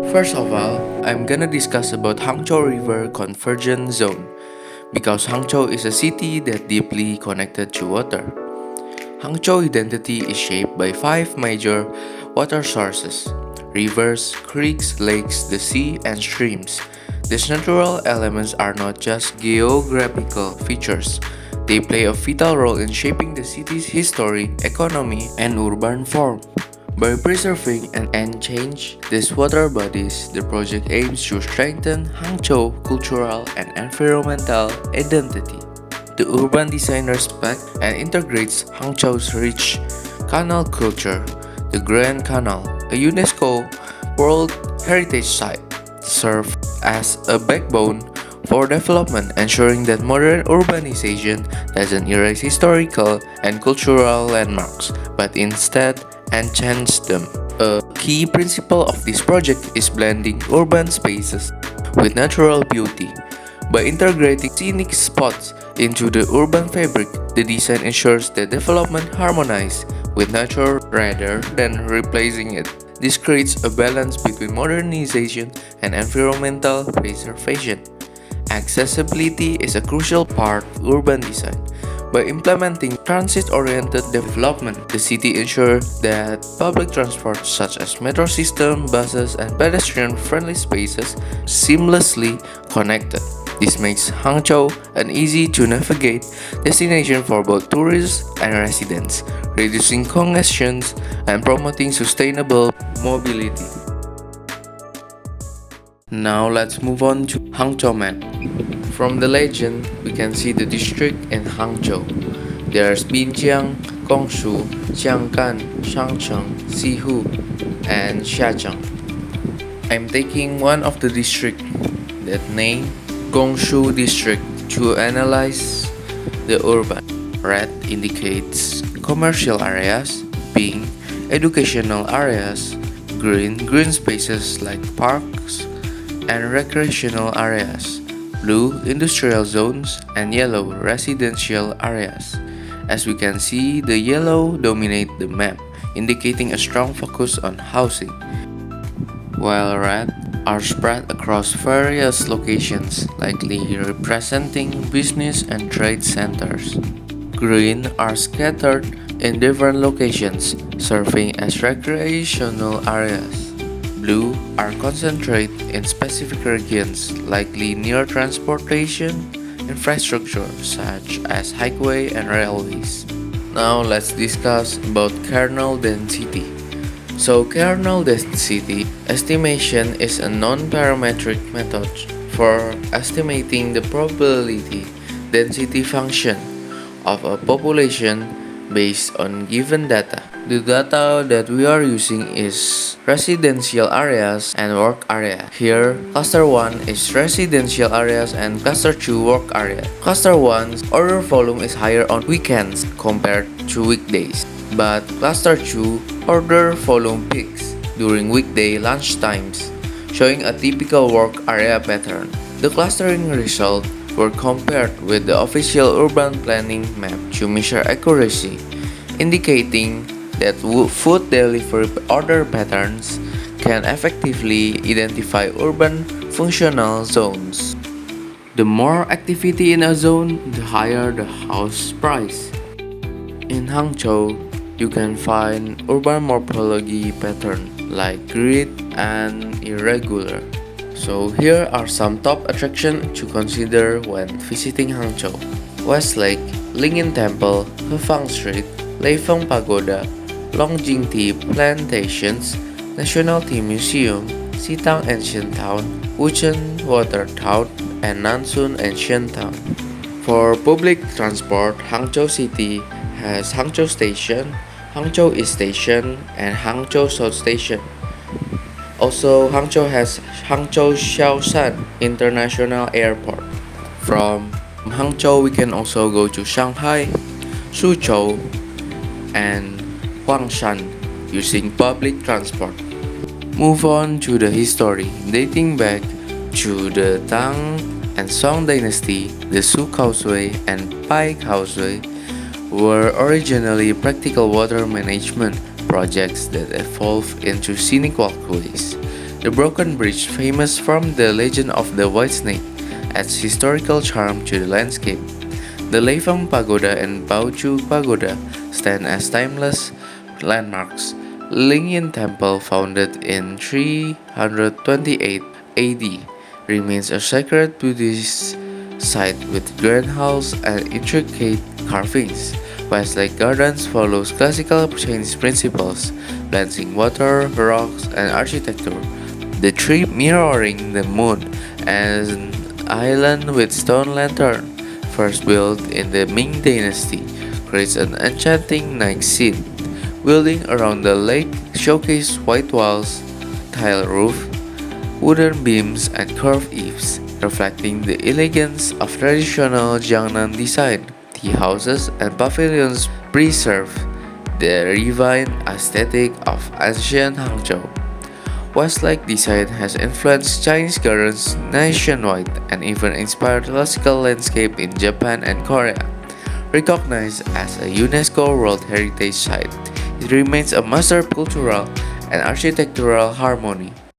First of all, I'm gonna discuss about Hangzhou River Convergence Zone because Hangzhou is a city that deeply connected to water. Hangzhou identity is shaped by five major water sources: rivers, creeks, lakes, the sea, and streams. These natural elements are not just geographical features. They play a vital role in shaping the city's history, economy, and urban form. By preserving and change these water bodies, the project aims to strengthen Hangzhou cultural and environmental identity. The urban design respects and integrates Hangzhou's rich canal culture. The Grand Canal, a UNESCO World Heritage Site, serves as a backbone for development, ensuring that modern urbanization doesn't erase historical and cultural landmarks, but instead enhance them. A key principle of this project is blending urban spaces with natural beauty. By integrating scenic spots into the urban fabric, the design ensures that development harmonizes with nature rather than replacing it. This creates a balance between modernization and environmental preservation. Accessibility is a crucial part of urban design. By implementing transit-oriented development, the city ensures that public transport such as metro system, buses, and pedestrian-friendly spaces seamlessly connected. This makes Hangzhou an easy-to-navigate destination for both tourists and residents, reducing congestion and promoting sustainable mobility. Now let's move on to Hangzhou map. From the legend, we can see the district in Hangzhou. There's Binjiang, Gongshu, Jianggan, Shangcheng, Sihu, and Xiacheng. I'm taking one of the district that name Gongshu district to analyze the urban. Red indicates commercial areas, pink educational areas, green spaces like parks and recreational areas, blue industrial zones, and yellow residential areas. As we can see, the yellow dominate the map, indicating a strong focus on housing, while red are spread across various locations, likely representing business and trade centers. Green are scattered in different locations, serving as recreational areas. Blue are concentrated in specific regions, likely near transportation infrastructure such as highway and railways. Now let's discuss about kernel density. So kernel density estimation is a non-parametric method for estimating the probability density function of a population based on given data. The data that we are using is residential areas and work area. Here, cluster 1 is residential areas and cluster 2 work area. Cluster 1's order volume is higher on weekends compared to weekdays, but cluster 2 order volume peaks during weekday lunch times, showing a typical work area pattern. The clustering result were compared with the official urban planning map to measure accuracy, indicating that food delivery order patterns can effectively identify urban functional zones. The more activity in a zone, the higher the house price. In Hangzhou, you can find urban morphology pattern like grid and irregular. So here are some top attractions to consider when visiting Hangzhou: West Lake, Lingyin Temple, Hefang Street, Leifeng Pagoda, Longjingti Plantations, National Tea Museum, Xitang Ancient Town, Wuchen Water Town, and Nansun Ancient Town. For public transport, Hangzhou City has Hangzhou Station, Hangzhou East Station, and Hangzhou South Station. Also, Hangzhou has Hangzhou Xiaoshan International Airport. From Hangzhou, we can also go to Shanghai, Suzhou, and Huangshan using public transport. Move on to the history. Dating back to the Tang and Song dynasty, the Su Causeway and Pai Causeway were originally practical water management projects that evolved into scenic walkways. The broken bridge, famous from the legend of the White Snake, adds historical charm to the landscape. The Leifang Pagoda and Baoju Pagoda stand as timeless landmarks. Lingyan Temple, founded in 328 AD, remains a sacred Buddhist site with grand halls and intricate carvings. Westlake Gardens follows classical Chinese principles, blending water, rocks, and architecture. The tree mirroring the moon and an island with stone lantern, first built in the Ming Dynasty, creates an enchanting night scene. Building around the lake showcase white walls, tile roof, wooden beams, and curved eaves, reflecting the elegance of traditional Jiangnan design. Tea houses and pavilions preserve the refined aesthetic of ancient Hangzhou. Westlake design has influenced Chinese gardens nationwide and even inspired classical landscape in Japan and Korea. Recognized as a UNESCO World Heritage Site, it remains a master of cultural and architectural harmony.